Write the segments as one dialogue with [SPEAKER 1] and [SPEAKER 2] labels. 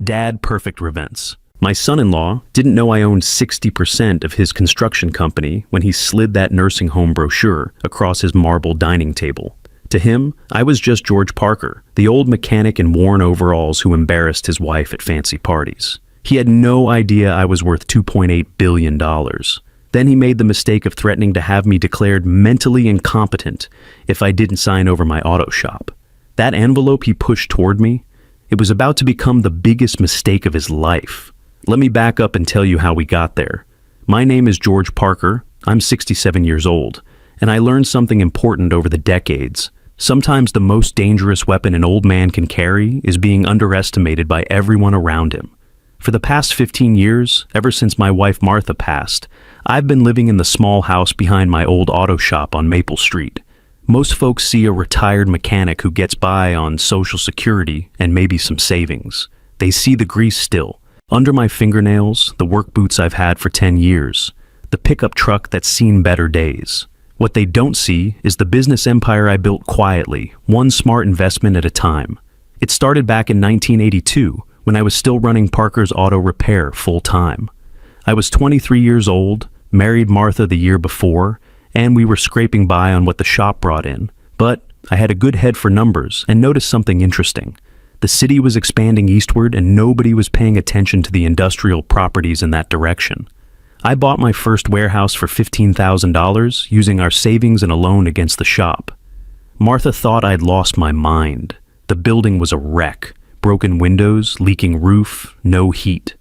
[SPEAKER 1] Dadperfectrevenge. My son-in-law didn't know I owned 60% of his construction company when he slid that nursing home brochure across his marble dining table. To him, I was just George Parker, the old mechanic in worn overalls who embarrassed his wife at fancy parties. He had no idea I was worth $2.8 billion. Then he made the mistake of threatening to have me declared mentally incompetent if I didn't sign over my auto shop. That envelope he pushed toward me, it was about to become the biggest mistake of his life. Let me back up and tell you how we got there. My name is George Parker. I'm 67 years old, and I learned something important over the decades. Sometimes the most dangerous weapon an old man can carry is being underestimated by everyone around him. For the past 15 years, ever since my wife Martha passed, I've been living in the small house behind my old auto shop on Maple Street. Most folks see a retired mechanic who gets by on Social Security and maybe some savings. They see the grease still. Under my fingernails, the work boots I've had for 10 years. The pickup truck that's seen better days. What they don't see is the business empire I built quietly, one smart investment at a time. It started back in 1982, when I was still running Parker's Auto Repair full-time. I was 23 years old, married Martha the year before, and we were scraping by on what the shop brought in. But I had a good head for numbers and noticed something interesting. The city was expanding eastward and nobody was paying attention to the industrial properties in that direction. I bought my first warehouse for $15,000 using our savings and a loan against the shop. Martha thought I'd lost my mind. The building was a wreck. Broken windows, leaking roof, no heat.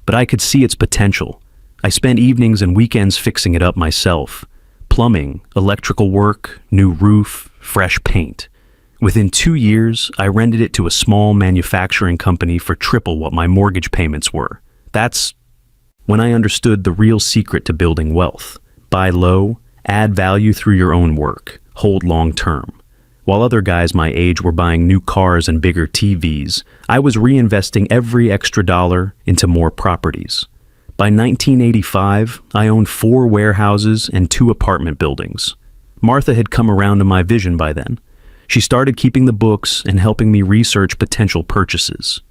[SPEAKER 1] But I could see its potential. I spent evenings and weekends fixing it up myself. Plumbing, electrical work, new roof, fresh paint. Within 2 years, I rented it to a small manufacturing company for triple what my mortgage payments were. That's when I understood the real secret to building wealth. Buy low, add value through your own work, hold long term. While other guys my age were buying new cars and bigger TVs, I was reinvesting every extra dollar into more properties. By 1985, I owned 4 warehouses and 2 apartment buildings. Martha had come around to my vision by then. She started keeping the books and helping me research potential purchases.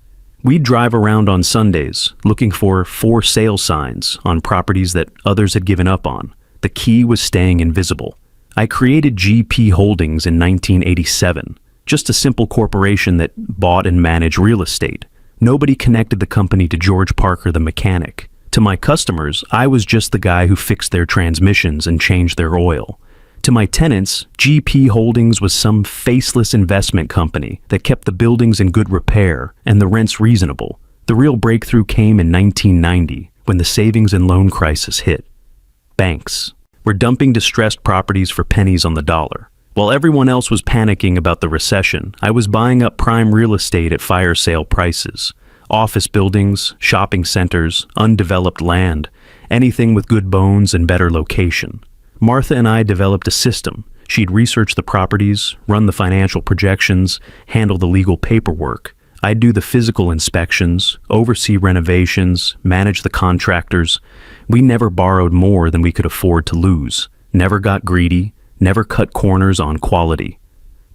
[SPEAKER 1] We'd drive around on Sundays, looking for for sale signs on properties that others had given up on. The key was staying invisible. I created GP Holdings in 1987, just a simple corporation that bought and managed real estate. Nobody connected the company to George Parker the mechanic. To my customers, I was just the guy who fixed their transmissions and changed their oil. To my tenants, GP Holdings was some faceless investment company that kept the buildings in good repair and the rents reasonable. The real breakthrough came in 1990, when the savings and loan crisis hit. Banks were dumping distressed properties for pennies on the dollar. While everyone else was panicking about the recession, I was buying up prime real estate at fire sale prices. Office buildings, shopping centers, undeveloped land, anything with good bones and better location. Martha and I developed a system. She'd research the properties, run the financial projections, handle the legal paperwork. I'd do the physical inspections, oversee renovations, manage the contractors. We never borrowed more than we could afford to lose, never got greedy, never cut corners on quality.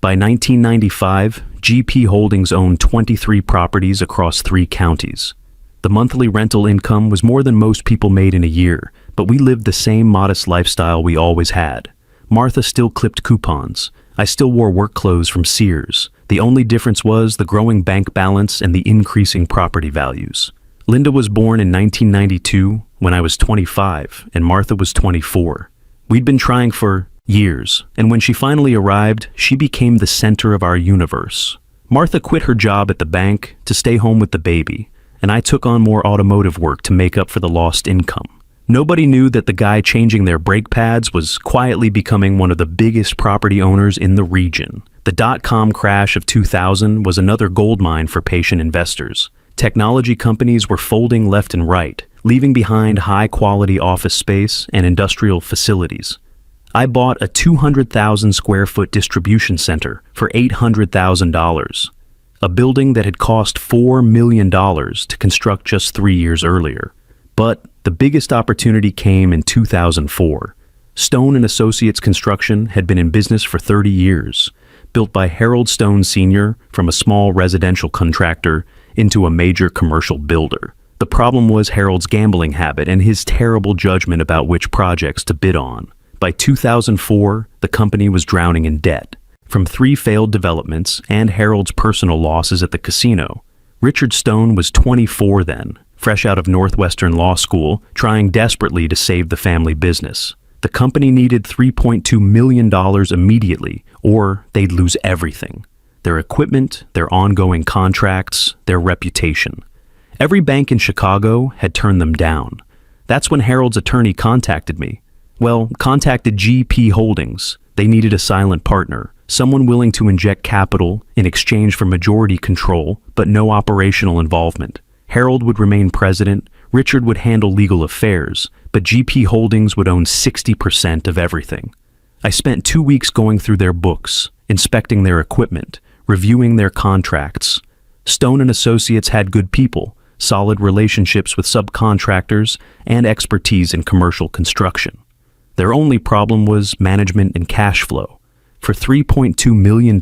[SPEAKER 1] By 1995, GP Holdings owned 23 properties across 3 counties. The monthly rental income was more than most people made in a year, but we lived the same modest lifestyle we always had. Martha still clipped coupons. I still wore work clothes from Sears. The only difference was the growing bank balance and the increasing property values. Linda was born in 1992 when I was 25 and Martha was 24. We'd been trying for years, and when she finally arrived, she became the center of our universe. Martha quit her job at the bank to stay home with the baby, and I took on more automotive work to make up for the lost income. Nobody knew that the guy changing their brake pads was quietly becoming one of the biggest property owners in the region. The dot-com crash of 2000 was another goldmine for patient investors. Technology companies were folding left and right, leaving behind high-quality office space and industrial facilities. I bought a 200,000 square foot distribution center for $800,000, a building that had cost $4 million to construct just 3 years earlier. But the biggest opportunity came in 2004. Stone & Associates Construction had been in business for 30 years, built by Harold Stone Sr. from a small residential contractor into a major commercial builder. The problem was Harold's gambling habit and his terrible judgment about which projects to bid on. By 2004, the company was drowning in debt. From 3 failed developments and Harold's personal losses at the casino, Richard Stone was 24 then, fresh out of Northwestern Law School, trying desperately to save the family business. The company needed $3.2 million immediately, or they'd lose everything. Their equipment, their ongoing contracts, their reputation. Every bank in Chicago had turned them down. That's when Harold's attorney contacted me. Well, contacted GP Holdings. They needed a silent partner, someone willing to inject capital in exchange for majority control, but no operational involvement. Harold would remain president, Richard would handle legal affairs, but GP Holdings would own 60% of everything. I spent 2 weeks going through their books, inspecting their equipment, reviewing their contracts. Stone and Associates had good people, solid relationships with subcontractors, and expertise in commercial construction. Their only problem was management and cash flow. For $3.2 million,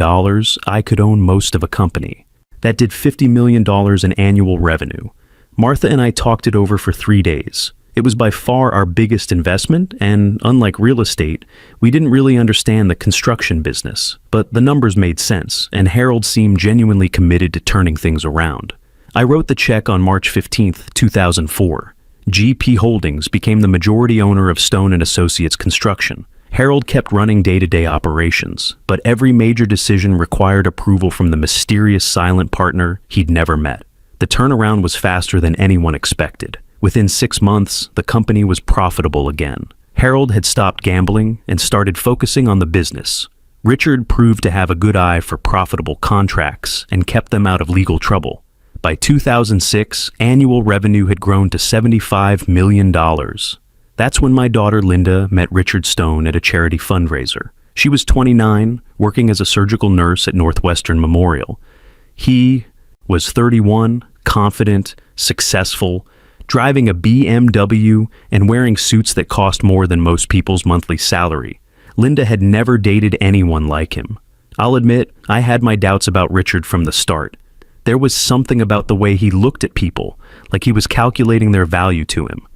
[SPEAKER 1] I could own most of a company. That did $50 million in annual revenue. Martha and I talked it over for 3 days. It was by far our biggest investment, and unlike real estate, we didn't really understand the construction business. But the numbers made sense, and Harold seemed genuinely committed to turning things around. I wrote the check on March 15, 2004. GP Holdings became the majority owner of Stone and Associates Construction. Harold kept running day-to-day operations, but every major decision required approval from the mysterious silent partner he'd never met. The turnaround was faster than anyone expected. Within 6 months, the company was profitable again. Harold had stopped gambling and started focusing on the business. Richard proved to have a good eye for profitable contracts and kept them out of legal trouble. By 2006, annual revenue had grown to $75 million. That's when my daughter Linda met Richard Stone at a charity fundraiser. She was 29, working as a surgical nurse at Northwestern Memorial. He was 31, confident, successful, driving a BMW and wearing suits that cost more than most people's monthly salary. Linda had never dated anyone like him. I'll admit, I had my doubts about Richard from the start. There was something about the way he looked at people, like he was calculating their value to him.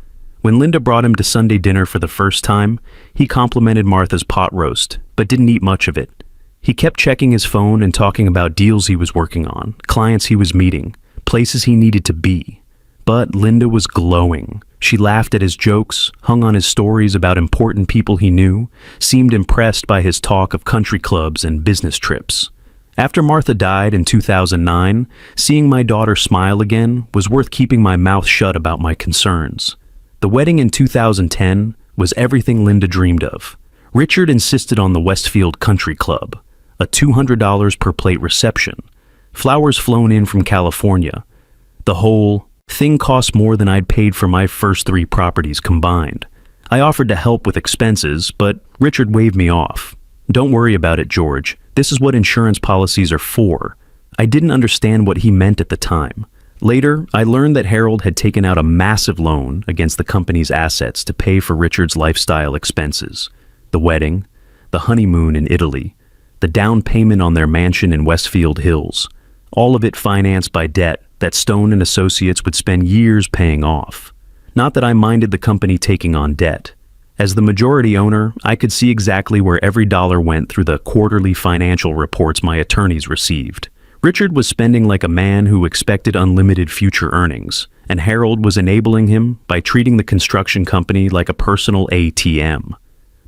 [SPEAKER 1] When Linda brought him to Sunday dinner for the first time, he complimented Martha's pot roast, but didn't eat much of it. He kept checking his phone and talking about deals he was working on, clients he was meeting, places he needed to be. But Linda was glowing. She laughed at his jokes, hung on his stories about important people he knew, seemed impressed by his talk of country clubs and business trips. After Martha died in 2009, seeing my daughter smile again was worth keeping my mouth shut about my concerns. The wedding in 2010 was everything Linda dreamed of. Richard insisted on the Westfield Country Club, a $200 per plate reception, flowers flown in from California. The whole thing cost more than I'd paid for my first 3 properties combined. I offered to help with expenses, but Richard waved me off. "Don't worry about it, George. This is what insurance policies are for." I didn't understand what he meant at the time. Later, I learned that Harold had taken out a massive loan against the company's assets to pay for Richard's lifestyle expenses. The wedding, the honeymoon in Italy, the down payment on their mansion in Westfield Hills, all of it financed by debt that Stone and Associates would spend years paying off. Not that I minded the company taking on debt. As the majority owner, I could see exactly where every dollar went through the quarterly financial reports my attorneys received. Richard was spending like a man who expected unlimited future earnings, and Harold was enabling him by treating the construction company like a personal ATM.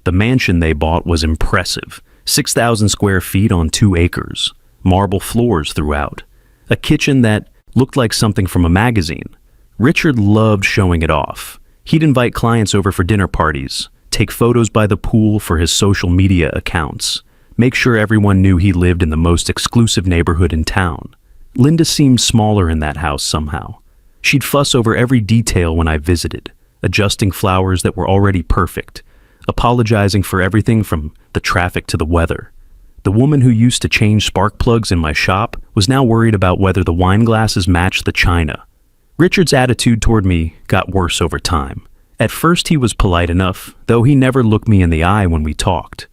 [SPEAKER 1] The mansion they bought was impressive, 6,000 square feet on 2 acres, marble floors throughout, a kitchen that looked like something from a magazine. Richard loved showing it off. He'd invite clients over for dinner parties, take photos by the pool for his social media accounts, make sure everyone knew he lived in the most exclusive neighborhood in town. Linda seemed smaller in that house somehow. She'd fuss over every detail when I visited, adjusting flowers that were already perfect, apologizing for everything from the traffic to the weather. The woman who used to change spark plugs in my shop was now worried about whether the wine glasses matched the china. Richard's attitude toward me got worse over time. At first he was polite enough, though he never looked me in the eye when we talked.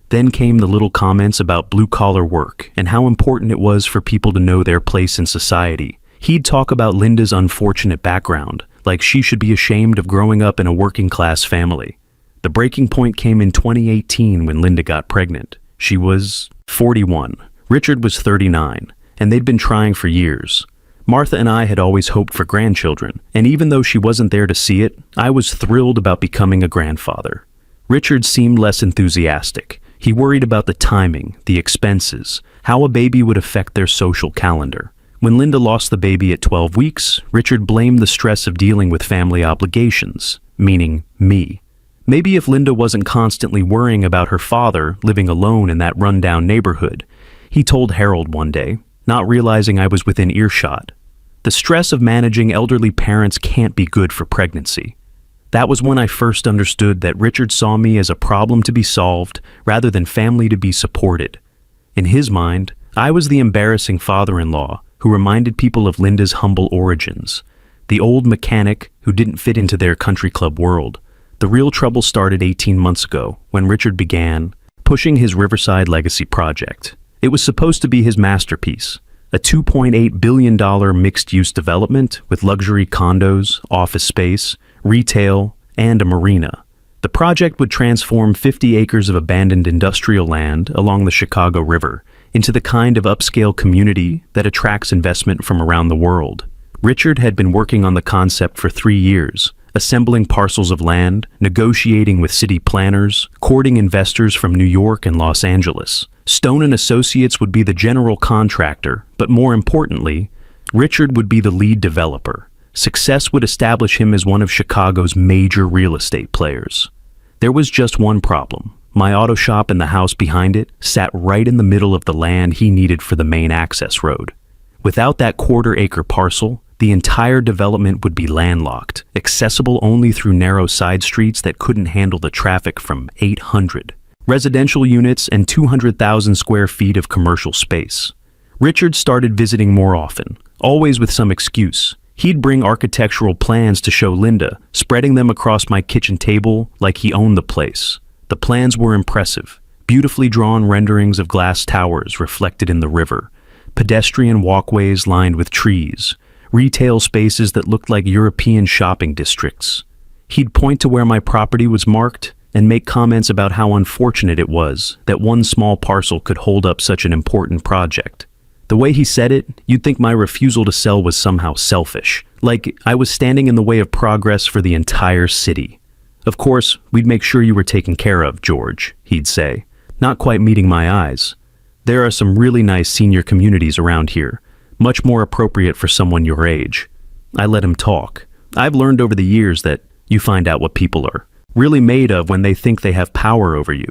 [SPEAKER 1] Then came the little comments about blue-collar work and how important it was for people to know their place in society, He'd talk about Linda's unfortunate background, like she should be ashamed of growing up in a working-class family. The breaking point came in 2018 when Linda got pregnant. She was 41. Richard was 39, and they'd been trying for years. Martha and I had always hoped for grandchildren, and even though she wasn't there to see it, I was thrilled about becoming a grandfather. Richard seemed less enthusiastic. He worried about the timing, the expenses, how a baby would affect their social calendar. When Linda lost the baby at 12 weeks, Richard blamed the stress of dealing with family obligations, meaning me. Maybe if Linda wasn't constantly worrying about her father living alone in that rundown neighborhood, he told Harold one day, not realizing I was within earshot. The stress of managing elderly parents can't be good for pregnancy. That was when I first understood that Richard saw me as a problem to be solved rather than family to be supported. In his mind, I was the embarrassing father-in-law who reminded people of Linda's humble origins, the old mechanic who didn't fit into their country club world. The real trouble started 18 months ago when Richard began pushing his Riverside Legacy project. It was supposed to be his masterpiece, a $2.8 billion mixed-use development with luxury condos, office space, retail, and a marina. The project would transform 50 acres of abandoned industrial land along the Chicago River into the kind of upscale community that attracts investment from around the world. Richard had been working on the concept for 3 years, assembling parcels of land, negotiating with city planners, courting investors from New York and Los Angeles. Stone and Associates would be the general contractor, but more importantly, Richard would be the lead developer. Success would establish him as one of Chicago's major real estate players. There was just one problem. My auto shop and the house behind it sat right in the middle of the land he needed for the main access road. Without that quarter-acre parcel, the entire development would be landlocked, accessible only through narrow side streets that couldn't handle the traffic from 800 residential units and 200,000 square feet of commercial space. Richard started visiting more often, always with some excuse. He'd bring architectural plans to show Linda, spreading them across my kitchen table like he owned the place. The plans were impressive, beautifully drawn renderings of glass towers reflected in the river, pedestrian walkways lined with trees, retail spaces that looked like European shopping districts. He'd point to where my property was marked and make comments about how unfortunate it was that one small parcel could hold up such an important project. The way he said it, you'd think my refusal to sell was somehow selfish, like I was standing in the way of progress for the entire city. Of course, we'd make sure you were taken care of, George, he'd say, not quite meeting my eyes. There are some really nice senior communities around here, much more appropriate for someone your age. I let him talk. I've learned over the years that you find out what people are really made of when they think they have power over you.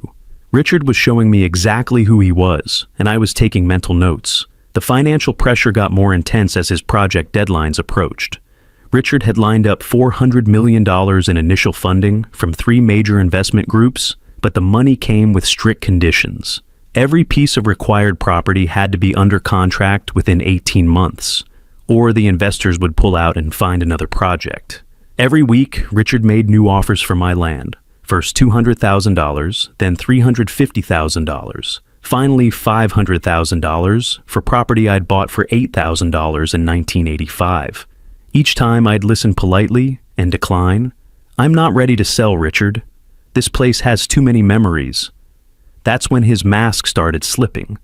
[SPEAKER 1] Richard was showing me exactly who he was, and I was taking mental notes. The financial pressure got more intense as his project deadlines approached. Richard had lined up $400 million in initial funding from 3 major investment groups, but the money came with strict conditions. Every piece of required property had to be under contract within 18 months, or the investors would pull out and find another project. Every week, Richard made new offers for my land. First $200,000, then $350,000. Finally, $500,000 for property I'd bought for $8,000 in 1985. Each time I'd listen politely and decline. I'm not ready to sell, Richard. This place has too many memories. That's when his mask started slipping.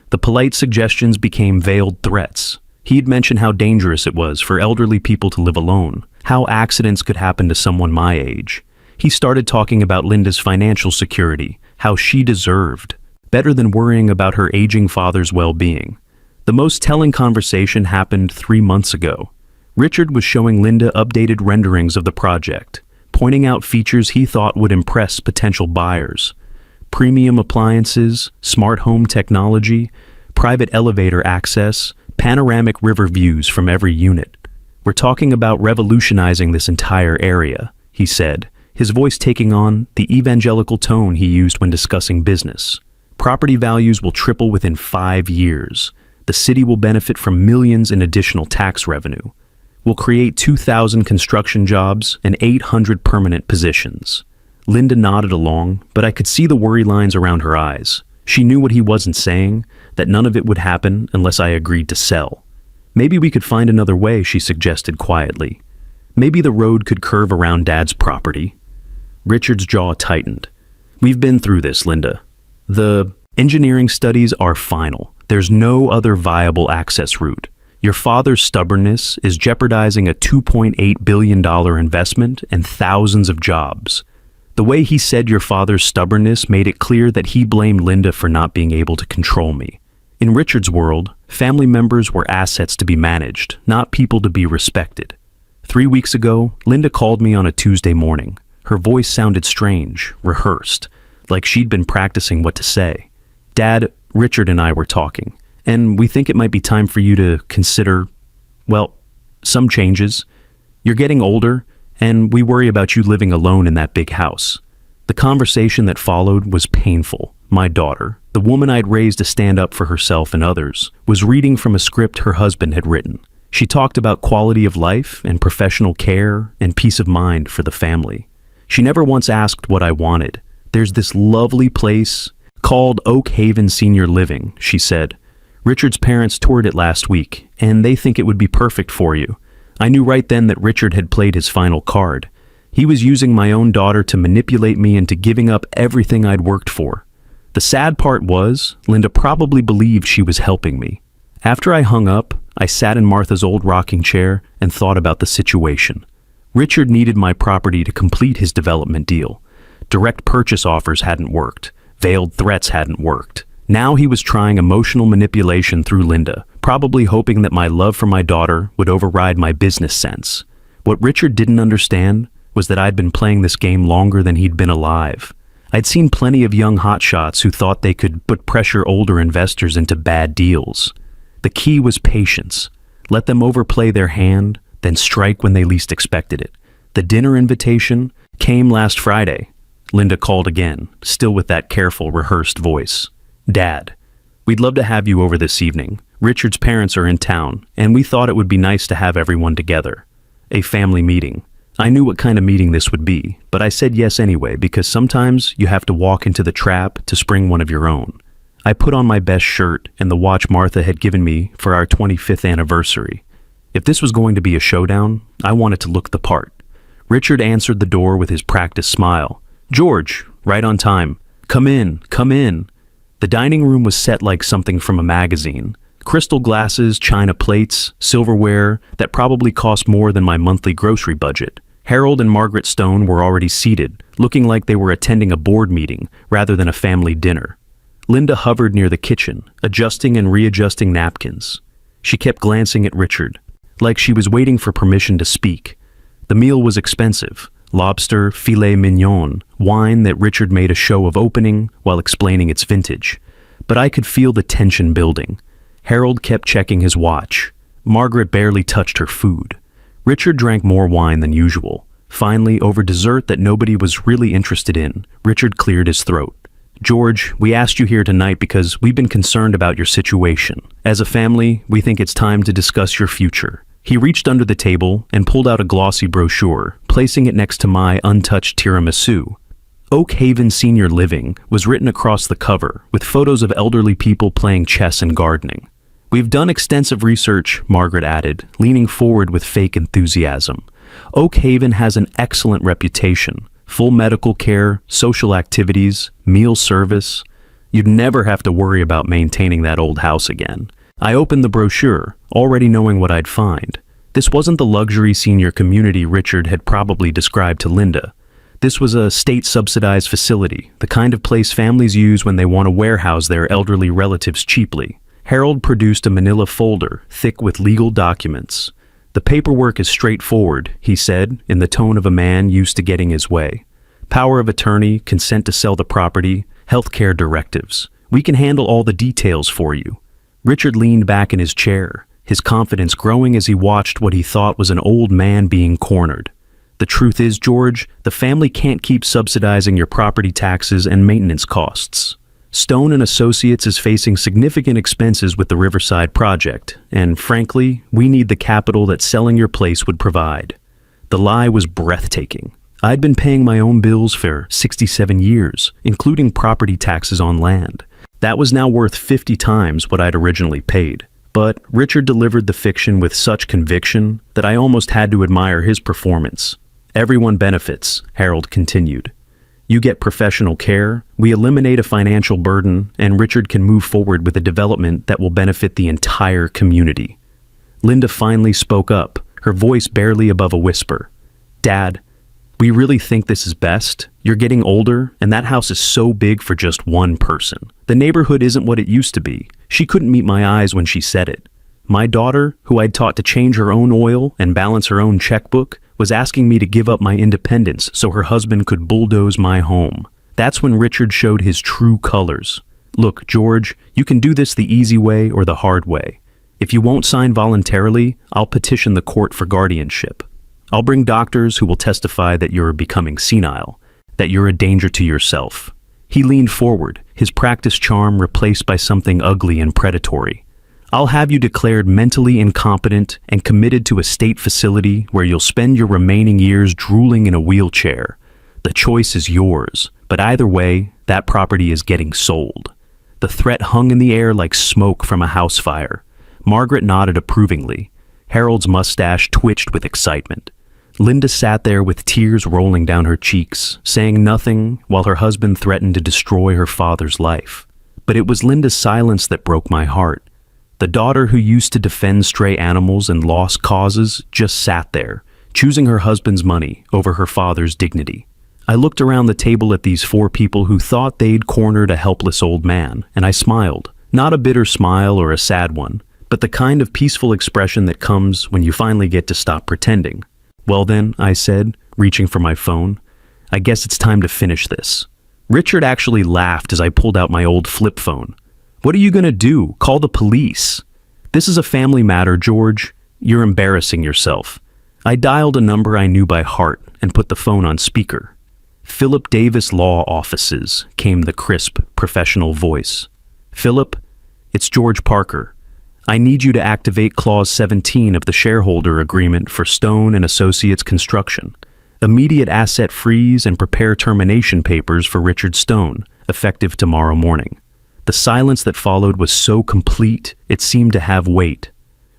[SPEAKER 1] The polite suggestions became veiled threats. He'd mention how dangerous it was for elderly people to live alone, how accidents could happen to someone my age. He started talking about Linda's financial security, how she deserved better than worrying about her aging father's well-being. The most telling conversation happened 3 months ago. Richard was showing Linda updated renderings of the project, pointing out features he thought would impress potential buyers. Premium appliances, smart home technology, private elevator access, panoramic river views from every unit. We're talking about revolutionizing this entire area, he said, his voice taking on the evangelical tone he used when discussing business. Property values will triple within 5 years. The city will benefit from millions in additional tax revenue. We'll create 2,000 construction jobs and 800 permanent positions. Linda nodded along, but I could see the worry lines around her eyes. She knew what he wasn't saying, that none of it would happen unless I agreed to sell. Maybe we could find another way, she suggested quietly. Maybe the road could curve around Dad's property. Richard's jaw tightened. We've been through this, Linda. The engineering studies are final. There's no other viable access route. Your father's stubbornness is jeopardizing a $2.8 billion investment and thousands of jobs. The way he said your father's stubbornness made it clear that he blamed Linda for not being able to control me. In Richard's world, family members were assets to be managed, not people to be respected. 3 weeks ago, Linda called me on a Tuesday morning. Her voice sounded strange, rehearsed, like she'd been practicing what to say. Dad, Richard and I were talking, and we think it might be time for you to consider, well, some changes. You're getting older, and we worry about you living alone in that big house. The conversation that followed was painful. My daughter, the woman I'd raised to stand up for herself and others, was reading from a script her husband had written. She talked about quality of life and professional care and peace of mind for the family. She never once asked what I wanted. There's this lovely place called Oak Haven Senior Living, she said. Richard's parents toured it last week, and they think it would be perfect for you. I knew right then that Richard had played his final card. He was using my own daughter to manipulate me into giving up everything I'd worked for. The sad part was, Linda probably believed she was helping me. After I hung up, I sat in Martha's old rocking chair and thought about the situation. Richard needed my property to complete his development deal. Direct purchase offers hadn't worked. Veiled threats hadn't worked. Now he was trying emotional manipulation through Linda, probably hoping that my love for my daughter would override my business sense. What Richard didn't understand was that I'd been playing this game longer than he'd been alive. I'd seen plenty of young hotshots who thought they could put pressure older investors into bad deals. The key was patience. Let them overplay their hand, then strike when they least expected it. The dinner invitation came last Friday. Linda called again, still with that careful, rehearsed voice. Dad, we'd love to have you over this evening. Richard's parents are in town, and we thought it would be nice to have everyone together. A family meeting. I knew what kind of meeting this would be, but I said yes anyway because sometimes you have to walk into the trap to spring one of your own. I put on my best shirt and the watch Martha had given me for our 25th anniversary. If this was going to be a showdown, I wanted to look the part. Richard answered the door with his practiced smile. George, right on time. Come in, come in. The dining room was set like something from a magazine. Crystal glasses, china plates, silverware that probably cost more than my monthly grocery budget. Harold and Margaret Stone were already seated, looking like they were attending a board meeting rather than a family dinner. Linda hovered near the kitchen, adjusting and readjusting napkins. She kept glancing at Richard, like she was waiting for permission to speak. The meal was expensive. Lobster, filet mignon, wine that Richard made a show of opening while explaining its vintage. But I could feel the tension building. Harold kept checking his watch. Margaret barely touched her food. Richard drank more wine than usual. Finally, over dessert that nobody was really interested in, Richard cleared his throat. George, we asked you here tonight because we've been concerned about your situation. As a family, we think it's time to discuss your future. He reached under the table and pulled out a glossy brochure, placing it next to my untouched tiramisu. Oak Haven Senior Living was written across the cover, with photos of elderly people playing chess and gardening. We've done extensive research, Margaret added, leaning forward with fake enthusiasm. Oak Haven has an excellent reputation. Full medical care, social activities, meal service. You'd never have to worry about maintaining that old house again. I opened the brochure, already knowing what I'd find. This wasn't the luxury senior community Richard had probably described to Linda. This was a state-subsidized facility, the kind of place families use when they want to warehouse their elderly relatives cheaply. Harold produced a manila folder, thick with legal documents. The paperwork is straightforward, he said, in the tone of a man used to getting his way. Power of attorney, consent to sell the property, healthcare directives. We can handle all the details for you. Richard leaned back in his chair, his confidence growing as he watched what he thought was an old man being cornered. The truth is, George, the family can't keep subsidizing your property taxes and maintenance costs. Stone and Associates is facing significant expenses with the Riverside project, and frankly, we need the capital that selling your place would provide. The lie was breathtaking. I'd been paying my own bills for 67 years, including property taxes on land. That was now worth 50 times what I'd originally paid. But Richard delivered the fiction with such conviction that I almost had to admire his performance. Everyone benefits, Harold continued. You get professional care, we eliminate a financial burden, and Richard can move forward with a development that will benefit the entire community. Linda finally spoke up, her voice barely above a whisper. Dad, we really think this is best. You're getting older, and that house is so big for just one person. The neighborhood isn't what it used to be. She couldn't meet my eyes when she said it. My daughter, who I'd taught to change her own oil and balance her own checkbook, was asking me to give up my independence so her husband could bulldoze my home. That's when Richard showed his true colors. Look, George, you can do this the easy way or the hard way. If you won't sign voluntarily, I'll petition the court for guardianship. I'll bring doctors who will testify that you're becoming senile, that you're a danger to yourself. He leaned forward, his practiced charm replaced by something ugly and predatory. I'll have you declared mentally incompetent and committed to a state facility where you'll spend your remaining years drooling in a wheelchair. The choice is yours, but either way, that property is getting sold. The threat hung in the air like smoke from a house fire. Margaret nodded approvingly. Harold's mustache twitched with excitement. Linda sat there with tears rolling down her cheeks, saying nothing while her husband threatened to destroy her father's life. But it was Linda's silence that broke my heart. The daughter who used to defend stray animals and lost causes just sat there, choosing her husband's money over her father's dignity. I looked around the table at these four people who thought they'd cornered a helpless old man, and I smiled. Not a bitter smile or a sad one, but the kind of peaceful expression that comes when you finally get to stop pretending. Well then, I said, reaching for my phone, I guess it's time to finish this. Richard actually laughed as I pulled out my old flip phone. What are you gonna do? Call the police? This is a family matter, George. You're embarrassing yourself. I dialed a number I knew by heart and put the phone on speaker. Philip Davis Law Offices, came the crisp, professional voice. Philip, it's George Parker. I need you to activate Clause 17 of the shareholder agreement for Stone and Associates Construction. Immediate asset freeze and prepare termination papers for Richard Stone, effective tomorrow morning. The silence that followed was so complete, it seemed to have weight.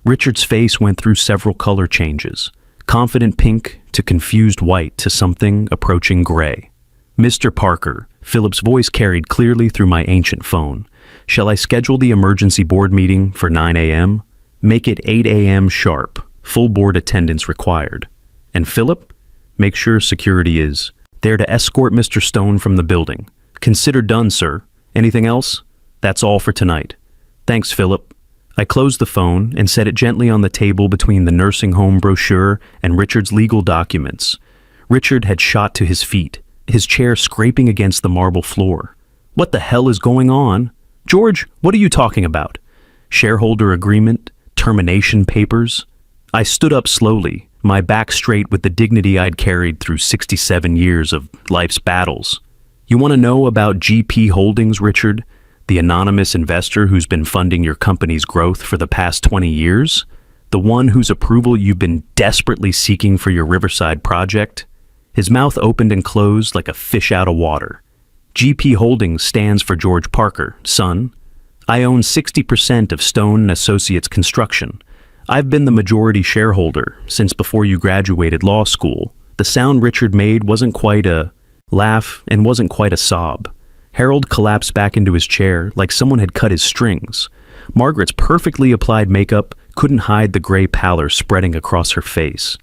[SPEAKER 1] Richard's face went through several color changes, confident pink to confused white to something approaching gray. Mr. Parker, Philip's voice carried clearly through my ancient phone. Shall I schedule the emergency board meeting for 9 a.m.? Make it 8 a.m. sharp, full board attendance required. And Philip? Make sure security is there to escort Mr. Stone from the building. Consider done, sir. Anything else? That's all for tonight. Thanks, Philip. I closed the phone and set it gently on the table between the nursing home brochure and Richard's legal documents. Richard had shot to his feet, his chair scraping against the marble floor. What the hell is going on? George, what are you talking about? Shareholder agreement? Termination papers? I stood up slowly, my back straight with the dignity I'd carried through 67 years of life's battles. You want to know about GP Holdings, Richard? The anonymous investor who's been funding your company's growth for the past 20 years? The one whose approval you've been desperately seeking for your Riverside project? His mouth opened and closed like a fish out of water. GP Holdings stands for George Parker, son. I own 60% of Stone and Associates Construction. I've been the majority shareholder since before you graduated law school. The sound Richard made wasn't quite a laugh and wasn't quite a sob. Harold collapsed back into his chair like someone had cut his strings. Margaret's perfectly applied makeup couldn't hide the gray pallor spreading across her face.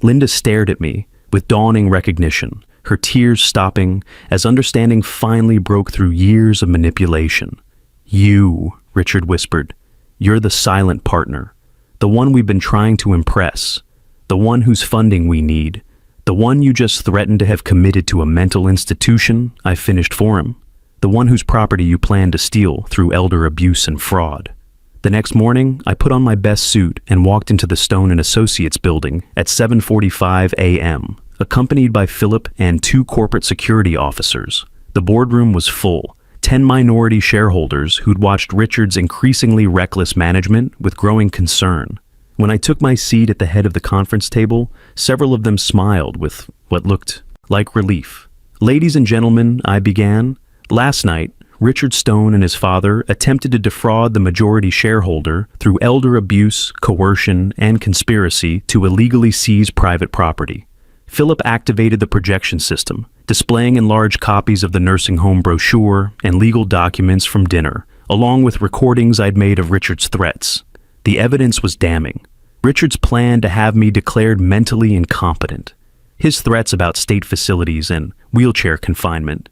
[SPEAKER 1] Linda stared at me with dawning recognition, her tears stopping as understanding finally broke through years of manipulation. You, Richard whispered, you're the silent partner, the one we've been trying to impress, the one whose funding we need, the one you just threatened to have committed to a mental institution I finished for him. The one whose property you planned to steal through elder abuse and fraud. The next morning, I put on my best suit and walked into the Stone and Associates building at 7:45 a.m., accompanied by Philip and 2 corporate security officers. The boardroom was full, 10 minority shareholders who'd watched Richard's increasingly reckless management with growing concern. When I took my seat at the head of the conference table, several of them smiled with what looked like relief. Ladies and gentlemen, I began. Last night, Richard Stone and his father attempted to defraud the majority shareholder through elder abuse, coercion, and conspiracy to illegally seize private property. Philip activated the projection system, displaying enlarged copies of the nursing home brochure and legal documents from dinner, along with recordings I'd made of Richard's threats. The evidence was damning. Richard's plan to have me declared mentally incompetent. His threats about state facilities and wheelchair confinement.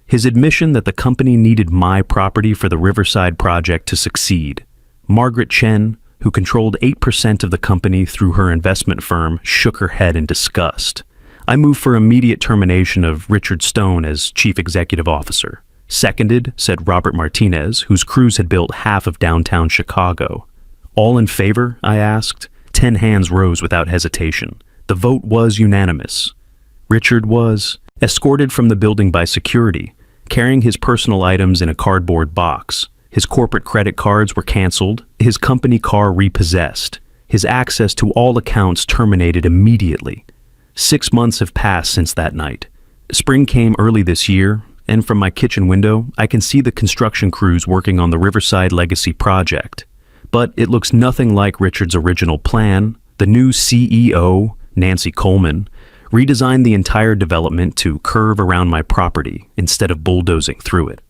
[SPEAKER 1] His admission that the company needed my property for the Riverside project to succeed. Margaret Chen, who controlled 8% of the company through her investment firm, shook her head in disgust. I moved for immediate termination of Richard Stone as chief executive officer. Seconded, said Robert Martinez, whose crews had built half of downtown Chicago. All in favor? I asked. 10 hands rose without hesitation. The vote was unanimous. Richard was escorted from the building by security, carrying his personal items in a cardboard box. His corporate credit cards were canceled, his company car repossessed, his access to all accounts terminated immediately. 6 months have passed since that night. Spring came early this year, and from my kitchen window, I can see the construction crews working on the Riverside Legacy project. But it looks nothing like Richard's original plan. The new CEO, Nancy Coleman, redesigned the entire development to curve around my property instead of bulldozing through it.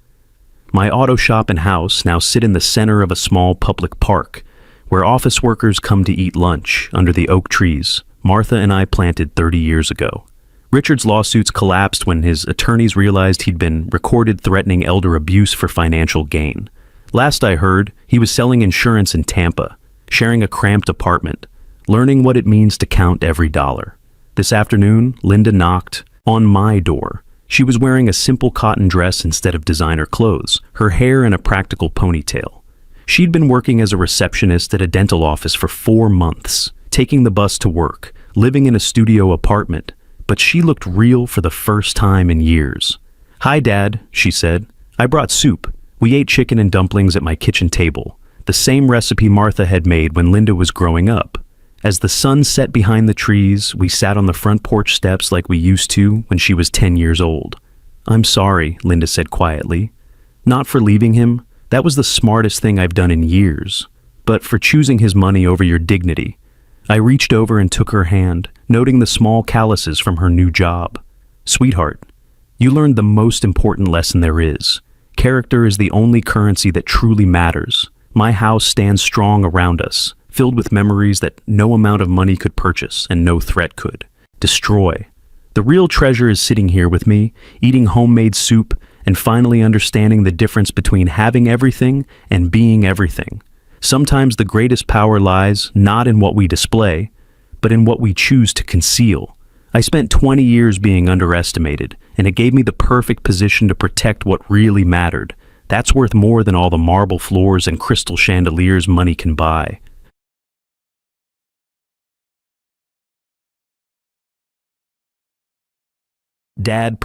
[SPEAKER 1] My auto shop and house now sit in the center of a small public park, where office workers come to eat lunch under the oak trees Martha and I planted 30 years ago. Richard's lawsuits collapsed when his attorneys realized he'd been recorded threatening elder abuse for financial gain. Last I heard, he was selling insurance in Tampa, sharing a cramped apartment, learning what it means to count every dollar. This afternoon, Linda knocked on my door. She was wearing a simple cotton dress instead of designer clothes, her hair in a practical ponytail. She'd been working as a receptionist at a dental office for 4 months, taking the bus to work, living in a studio apartment, but she looked real for the first time in years. "Hi, Dad," she said. "I brought soup. We ate chicken and dumplings at my kitchen table, the same recipe Martha had made when Linda was growing up. As the sun set behind the trees, we sat on the front porch steps like we used to when she was 10 years old. "I'm sorry," Linda said quietly. "Not for leaving him. That was the smartest thing I've done in years. But for choosing his money over your dignity." I reached over and took her hand, noting the small calluses from her new job. "Sweetheart, you learned the most important lesson there is. Character is the only currency that truly matters. My house stands strong around us, filled with memories that no amount of money could purchase and no threat could destroy. The real treasure is sitting here with me, eating homemade soup, and finally understanding the difference between having everything and being everything. Sometimes the greatest power lies not in what we display, but in what we choose to conceal. I spent 20 years being underestimated, and it gave me the perfect position to protect what really mattered. That's worth more than all the marble floors and crystal chandeliers money can buy." Dad